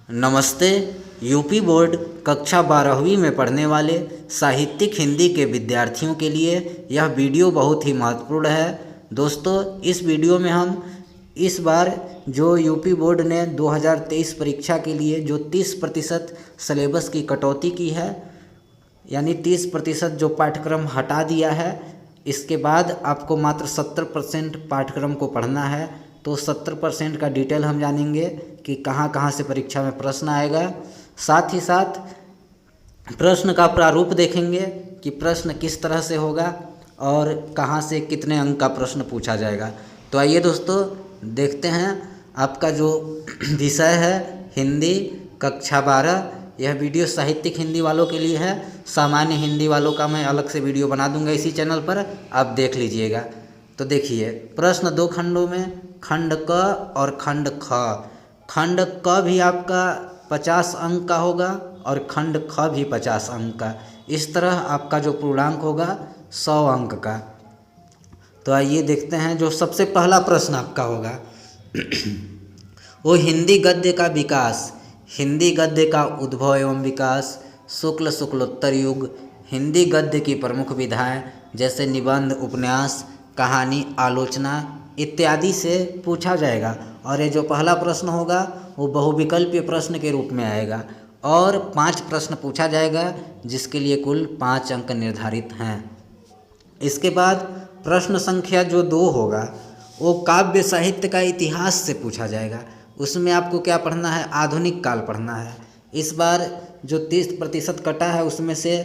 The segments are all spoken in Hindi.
नमस्ते। यूपी बोर्ड कक्षा 12वीं में पढ़ने वाले साहित्यिक हिंदी के विद्यार्थियों के लिए यह वीडियो बहुत ही महत्वपूर्ण है। दोस्तों, इस वीडियो में हम इस बार जो यूपी बोर्ड ने 2023 परीक्षा के लिए जो 30% सिलेबस की कटौती की है, यानी 30% जो पाठ्यक्रम हटा दिया है, इसके बाद आपको मात्र 70% पाठ्यक्रम को पढ़ना है। तो 70% का डिटेल हम जानेंगे कि कहाँ कहाँ से परीक्षा में प्रश्न आएगा। साथ ही साथ प्रश्न का प्रारूप देखेंगे कि प्रश्न किस तरह से होगा और कहाँ से कितने अंक का प्रश्न पूछा जाएगा। तो आइए दोस्तों, देखते हैं। आपका जो विषय है हिंदी कक्षा 12, यह वीडियो साहित्यिक हिंदी वालों के लिए है। सामान्य हिंदी वालों का मैं अलग से वीडियो बना दूंगा इसी चैनल पर, आप देख लीजिएगा। तो देखिए, प्रश्न 2 खंडों में, खंड क और खंड ख। खंड क भी आपका 50 अंक का होगा और खंड ख भी 50 अंक का। इस तरह आपका जो पूर्णांक होगा 100 अंक का। तो आइए देखते हैं। जो सबसे पहला प्रश्न आपका होगा वो हिंदी गद्य का विकास, हिंदी गद्य का उद्भव एवं विकास, शुक्ल शुक्लोत्तर युग, हिंदी गद्य की प्रमुख विधाएं जैसे निबंध, उपन्यास, कहानी, आलोचना इत्यादि से पूछा जाएगा। और ये जो पहला प्रश्न होगा वो बहुविकल्पीय प्रश्न के रूप में आएगा और 5 प्रश्न पूछा जाएगा, जिसके लिए कुल 5 अंक निर्धारित हैं। इसके बाद प्रश्न संख्या जो 2 होगा वो काव्य साहित्य का इतिहास से पूछा जाएगा। उसमें आपको क्या पढ़ना है? आधुनिक काल पढ़ना है। इस बार जो 30% कटा है उसमें से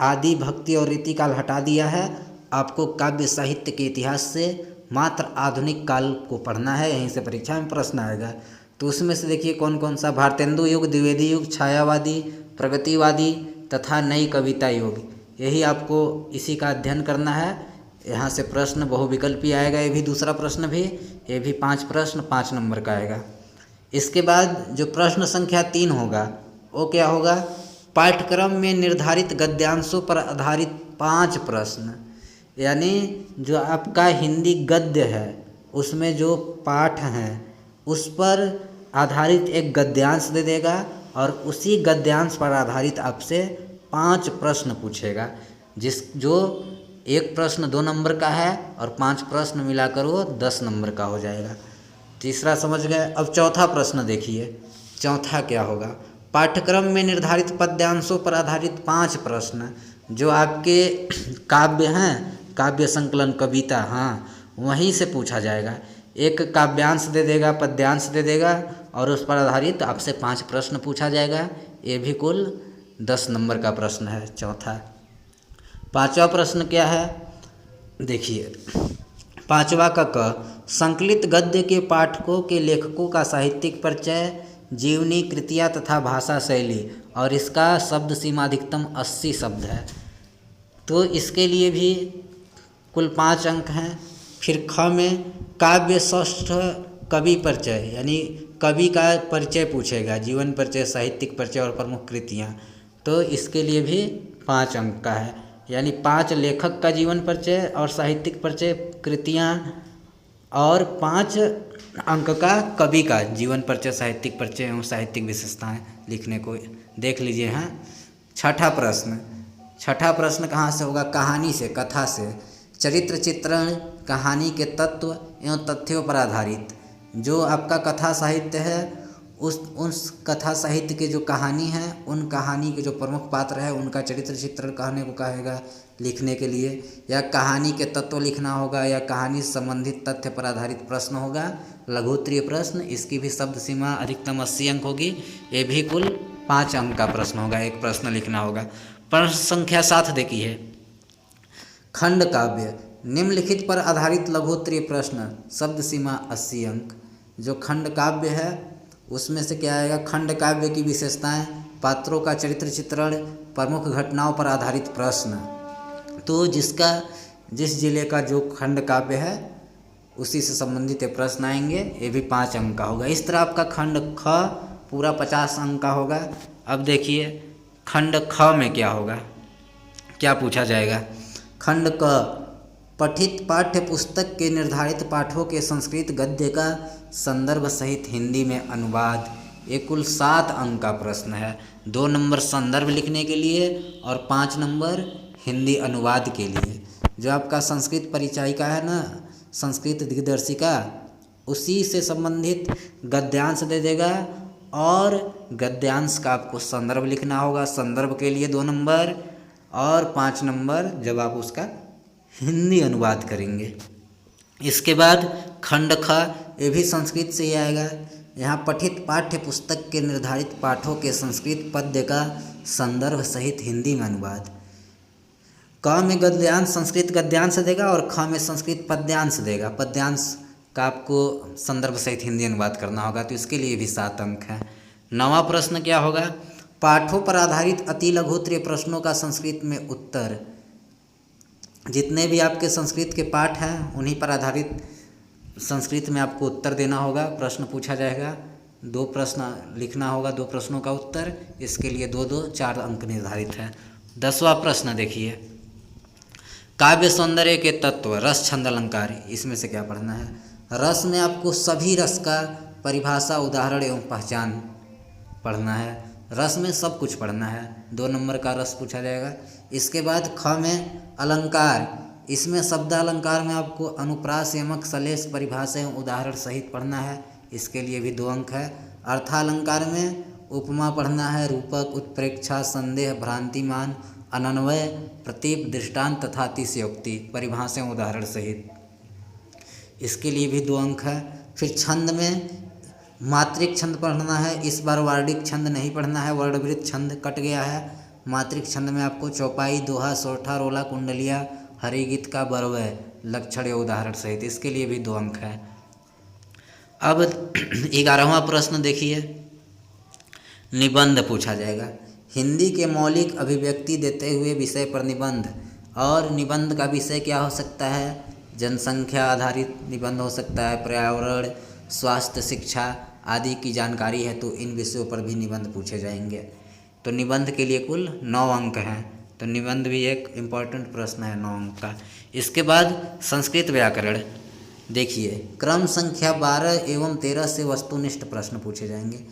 आदि, भक्ति और रीतिकाल हटा दिया है। आपको काव्य साहित्य के इतिहास से मात्र आधुनिक काल को पढ़ना है। यहीं से परीक्षा में प्रश्न आएगा। तो उसमें से देखिए कौन कौन सा: भारतेंदु युग, द्विवेदी युग, छायावादी, प्रगतिवादी तथा नई कविता युग। यही आपको इसी का अध्ययन करना है। यहाँ से प्रश्न बहुविकल्पीय आएगा। ये भी दूसरा प्रश्न भी, ये भी 5 प्रश्न 5 नंबर का आएगा। इसके बाद जो प्रश्न संख्या 3 होगा वो क्या होगा? पाठ्यक्रम में निर्धारित गद्यांशों पर आधारित 5 प्रश्न, यानी जो आपका हिंदी गद्य है उसमें जो पाठ हैं उस पर आधारित एक गद्यांश दे देगा और उसी गद्यांश पर आधारित आपसे 5 प्रश्न पूछेगा। जो एक प्रश्न 2 नंबर का है और 5 प्रश्न मिलाकर वो 10 नंबर का हो जाएगा। तीसरा समझ गए। अब चौथा प्रश्न देखिए, चौथा क्या होगा? पाठ्यक्रम में निर्धारित पद्यांशों पर आधारित 5 प्रश्न, जो आपके काव्य हैं, काव्य संकलन, कविता, हाँ, वहीं से पूछा जाएगा। एक काव्यांश दे देगा, पद्यांश दे देगा और उस पर आधारित आपसे 5 प्रश्न पूछा जाएगा। ये भी कुल 10 नंबर का प्रश्न है, चौथा। 5वां प्रश्न क्या है? देखिए, 5वां का क, संकलित गद्य के पाठकों के लेखकों का साहित्यिक परिचय, जीवनी, कृतियाँ तथा भाषा शैली, और इसका शब्द सीमा अधिकतम 80 शब्द है। तो इसके लिए भी कुल 5 अंक हैं। फिर ख में काव्य षष्ठ कवि परिचय, यानी कवि का परिचय पूछेगा, जीवन परिचय, साहित्यिक परिचय और प्रमुख कृतियाँ। तो इसके लिए भी 5 अंक का है, यानी 5 लेखक का जीवन परिचय और साहित्यिक परिचय, कृतियाँ, और 5 अंक का कवि का जीवन परिचय, साहित्यिक परिचय एवं साहित्यिक विशेषताएं लिखने को देख लीजिए। हाँ, छठा प्रश्न कहाँ से होगा? कहानी से, कथा से। चरित्र चित्रण, कहानी के तत्व एवं तथ्यों पर आधारित। जो आपका कथा साहित्य है उस कथा साहित्य की जो कहानी है, उन कहानी के जो प्रमुख पात्र है उनका चरित्र चित्रण कहने को कहेगा लिखने के लिए, या कहानी के तत्व लिखना होगा, या कहानी से संबंधित तथ्य पर आधारित प्रश्न होगा, लघुत्तरीय प्रश्न। इसकी भी शब्द सीमा अधिकतम 80 अंक होगी। ये भी कुल 5 अंक का प्रश्न होगा, एक प्रश्न लिखना होगा। प्रश्न संख्या 7 देखिए, खंड काव्य, निम्नलिखित पर आधारित लघुत्तरीय प्रश्न, शब्द सीमा 80 अंक। जो खंड काव्य है उसमें से क्या आएगा? खंड काव्य की विशेषताएं, पात्रों का चरित्र चित्रण, प्रमुख घटनाओं पर आधारित प्रश्न। तो जिस जिले का जो खंड काव्य है उसी से संबंधित प्रश्न आएंगे। ये भी 5 अंक का होगा। इस तरह आपका खंड ख पूरा 50 अंक का होगा। अब देखिए खंड ख में क्या होगा, क्या पूछा जाएगा? खंड क, पठित पाठ्य पुस्तक के निर्धारित पाठों के संस्कृत गद्य का संदर्भ सहित हिंदी में अनुवाद, ये कुल 7 अंक का प्रश्न है। 2 नंबर संदर्भ लिखने के लिए और 5 नंबर हिंदी अनुवाद के लिए। जो आपका संस्कृत परिचायिका है ना, संस्कृत दिग्दर्शिका, उसी से संबंधित गद्यांश दे देगा और गद्यांश का आपको संदर्भ लिखना होगा। संदर्भ के लिए 2 नंबर और 5 नंबर जब आप उसका हिंदी अनुवाद करेंगे। इसके बाद खंड ख, ये भी संस्कृत से ही आएगा। यहाँ पठित पाठ्य पुस्तक के निर्धारित पाठों के संस्कृत पद्य का संदर्भ सहित हिंदी में अनुवाद। क में गद्यांश संस्कृत गद्यांश देगा और ख में संस्कृत पद्यांश देगा। पद्यांश का आपको संदर्भ सहित हिंदी अनुवाद करना होगा, तो इसके लिए भी 7 अंक हैं। 9वां प्रश्न क्या होगा? पाठों पर आधारित अति लघुत्तरीय प्रश्नों का संस्कृत में उत्तर। जितने भी आपके संस्कृत के पाठ हैं उन्हीं पर आधारित संस्कृत में आपको उत्तर देना होगा। प्रश्न पूछा जाएगा, 2 प्रश्न लिखना होगा, 2 प्रश्नों का उत्तर। इसके लिए 2-2 4 अंक निर्धारित है। 10वां प्रश्न देखिए, काव्य सौंदर्य के तत्व रस छंद अलंकार, इसमें से क्या पढ़ना है? रस में आपको सभी रस का परिभाषा, उदाहरण एवं पहचान पढ़ना है। रस में सब कुछ पढ़ना है। 2 नंबर का रस पूछा जाएगा। इसके बाद ख में अलंकार, इसमें शब्द अलंकार में आपको अनुप्रास, यमक, सलेश, परिभाषा एवं उदाहरण सहित पढ़ना है। इसके लिए भी 2 अंक है। अर्थालंकार में उपमा पढ़ना है, रूपक, उत्प्रेक्षा, संदेह, भ्रांतिमान, अनन्वय, प्रतीप, दृष्टांत तथा अतिशयोक्ति, परिभाषा एवं उदाहरण सहित। इसके लिए भी 2 अंक है। फिर छंद में मात्रिक छंद पढ़ना है। इस बार वार्णिक छंद नहीं पढ़ना है, वर्णवृत्त छंद कट गया है। मात्रिक छंद में आपको चौपाई, दोहा, सोरठा, रोला, कुंडलिया, हरिगीत का बरवय, लक्षण या उदाहरण सहित। इसके लिए भी 2 अंक है। अब 11वां प्रश्न देखिए, निबंध पूछा जाएगा। हिंदी के मौलिक अभिव्यक्ति देते हुए विषय पर निबंध। और निबंध का विषय क्या हो सकता है? जनसंख्या आधारित निबंध हो सकता है, पर्यावरण, स्वास्थ्य, शिक्षा आदि की जानकारी है, तो इन विषयों पर भी निबंध पूछे जाएंगे। तो निबंध के लिए कुल 9 अंक हैं। तो निबंध भी एक इम्पॉर्टेंट प्रश्न है 9 अंक का। इसके बाद संस्कृत व्याकरण देखिए, क्रम संख्या 12 एवं 13 से वस्तुनिष्ठ प्रश्न पूछे जाएंगे।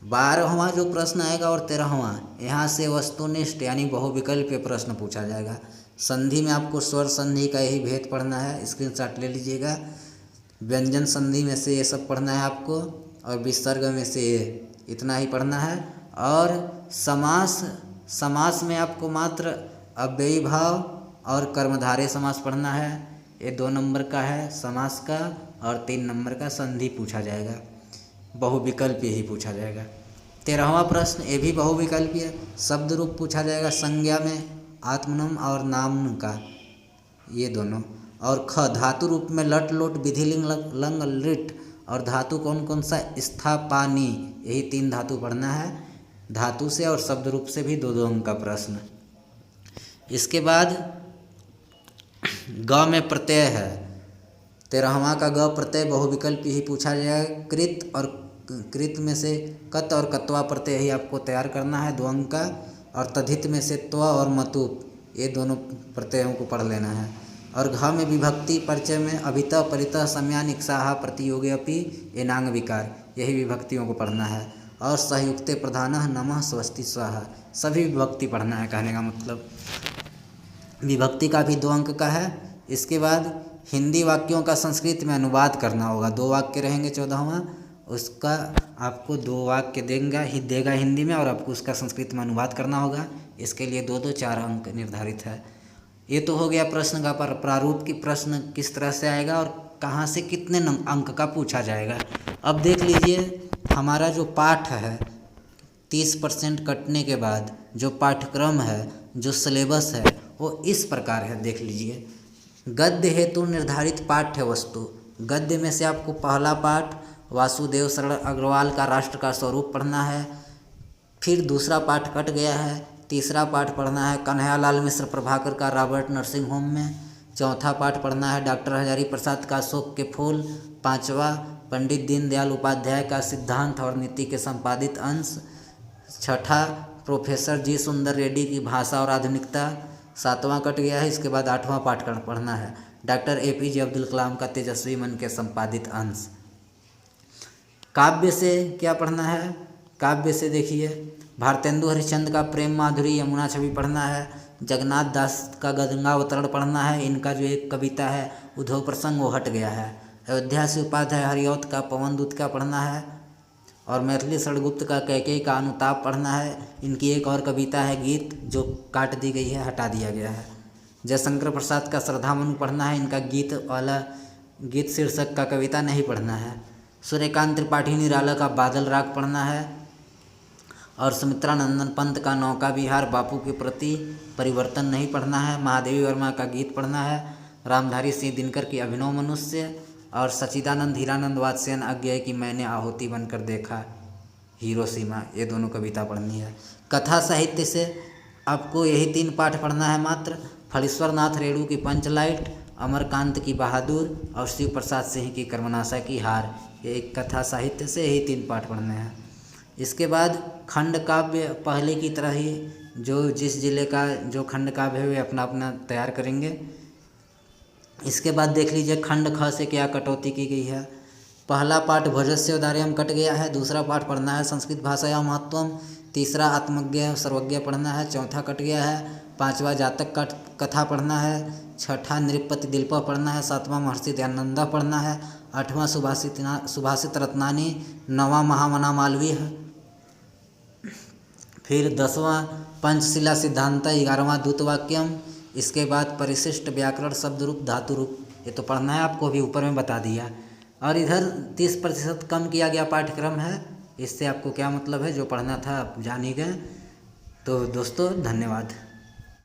12वां जो प्रश्न आएगा और 13वां, यहाँ से वस्तुनिष्ठ यानी बहुविकल्पीय प्रश्न पूछा जाएगा। संधि में आपको स्वर संधि का यही भेद पढ़ना है, स्क्रीनशॉट ले लीजिएगा। व्यंजन संधि में से ये सब पढ़ना है आपको, और विसर्ग में से ये इतना ही पढ़ना है। और समास में आपको मात्र अव्ययी भाव और कर्मधारय समास पढ़ना है। ये 2 नंबर का है समास का, और 3 नंबर का संधि पूछा जाएगा। बहुविकल्पीय ही पूछा जाएगा। 13वां प्रश्न ये भी बहुविकल्पीय, शब्द रूप पूछा जाएगा। संज्ञा में आत्मनम और नामन का, ये दोनों। और ख, धातु रूप में लट, लोट, विधिलिंग, लंग, लिट। और धातु कौन कौन सा? स्थापानी, यही 3 धातु पढ़ना है। धातु से और शब्द रूप से भी 2-2 अंक का प्रश्न। इसके बाद ग में प्रत्यय है। 13वां का ग प्रत्यय बहुविकल्पी ही पूछा जाएगा। कृत और कृत में से कत और कत्वा प्रत्यय ही आपको तैयार करना है, 2 अंक का। और तद्धित में से त्व और मतुप, ये दोनों प्रत्ययों को पढ़ लेना है। और घ में विभक्ति परिचय में अभितः, परितः, सम्यान, इक्साहा, प्रतियोगी, अपि, एनांग विकार, यही विभक्तियों को पढ़ना है। और सहयुक्ते प्रधानः, नमः, स्वस्ति, स्वाहा, सभी विभक्ति पढ़ना है। कहने का मतलब विभक्ति का भी 2 अंक का है। इसके बाद हिंदी वाक्यों का संस्कृत में अनुवाद करना होगा। 2 वाक्य रहेंगे 14वां, उसका आपको 2 वाक्य देगा हिंदी में, और आपको उसका संस्कृत में अनुवाद करना होगा। इसके लिए 2-2 4 अंक निर्धारित है। ये तो हो गया प्रश्न का प्रारूप की प्रश्न किस तरह से आएगा और कहाँ से कितने अंक का पूछा जाएगा। अब देख लीजिए, हमारा जो पाठ है 30% कटने के बाद जो पाठ्यक्रम है, जो सिलेबस है, वो इस प्रकार है। देख लीजिए, गद्य हेतु निर्धारित पाठ्य वस्तु। गद्य में से आपको पहला पाठ वासुदेव शरण अग्रवाल का राष्ट्र का स्वरूप पढ़ना है। फिर दूसरा पाठ कट गया है, तीसरा पाठ पढ़ना है कन्हैयालाल मिश्र प्रभाकर का रॉबर्ट नर्सिंग होम में। चौथा पाठ पढ़ना है डॉक्टर हजारी प्रसाद का अशोक के फूल। 5वां पंडित दीनदयाल उपाध्याय का सिद्धांत और नीति के संपादित अंश। 6ठा प्रोफेसर जी सुंदर रेड्डी की भाषा और आधुनिकता। 7वां कट गया है। इसके बाद 8वां पाठ पढ़ना है डॉक्टर APJ अब्दुल कलाम का तेजस्वी मन के संपादित अंश। काव्य से क्या पढ़ना है? काव्य से देखिए भारतेंदु हरिश्चंद्र का प्रेम माधुरी यमुना छवि पढ़ना है, जगन्नाथ दास का गंगावतरण पढ़ना है। इनका जो एक कविता है उद्धव प्रसंग वो हट गया है। अयोध्या से उपाध्याय हरिऔध का पवन दूत का पढ़ना है और मैथिली षडगुप्त का कैकेयी का अनुताप पढ़ना है। इनकी एक और कविता है गीत जो काट दी गई है, हटा दिया गया है। जयशंकर प्रसाद का श्रद्धामनु पढ़ना है। इनका गीत वाला गीत शीर्षक का कविता नहीं पढ़ना है। सूर्यकांत त्रिपाठी निराला का बादल राग पढ़ना है और सुमित्रा नंदन पंत का नौका विहार बापू के प्रति परिवर्तन नहीं पढ़ना है। महादेवी वर्मा का गीत पढ़ना है। रामधारी सिंह दिनकर की अभिनव मनुष्य और सच्चिदानंद हीरानंद वात्स्ययन अज्ञेय की मैंने आहुति बनकर देखा हिरोशिमा, ये दोनों कविता पढ़नी है। कथा साहित्य से आपको यही 3 पाठ पढ़ना है मात्र। फणीश्वर नाथ रेणु की पंचलाइट, अमरकांत की बहादुर और शिव प्रसाद सिंह की कर्मनाशा की हार, ये एक कथा साहित्य से यही 3 पाठ पढ़ने हैं। इसके बाद खंड काव्य पहले की तरह ही जो जिस जिले का जो खंड काव्य है वे अपना अपना तैयार करेंगे। इसके बाद देख लीजिए खंड ख से क्या कटौती की गई है। पहला पाठ भोजस्य उदार्यम कट गया है। दूसरा पाठ पढ़ना है संस्कृत भाषायां महत्वम। तीसरा आत्मज्ञ सर्वज्ञ पढ़ना है, चौथा कट गया है। 5वां जातक का कथा पढ़ना है। 6ठा नृपति दिल्प पढ़ना है। 7वां महर्षि दयानंदा पढ़ना है। 8वां सुभाषित रत्नानी। 9वां महामना मालवीय। फिर 10वां पंचशिला सिद्धांत। 11वां दूतवाक्यम। इसके बाद परिशिष्ट व्याकरण शब्द रूप धातु रूप, ये तो पढ़ना है आपको, अभी ऊपर में बता दिया। और इधर 30% कम किया गया पाठ्यक्रम है। इससे आपको क्या मतलब है, जो पढ़ना था आप जान ही गए। तो दोस्तों धन्यवाद।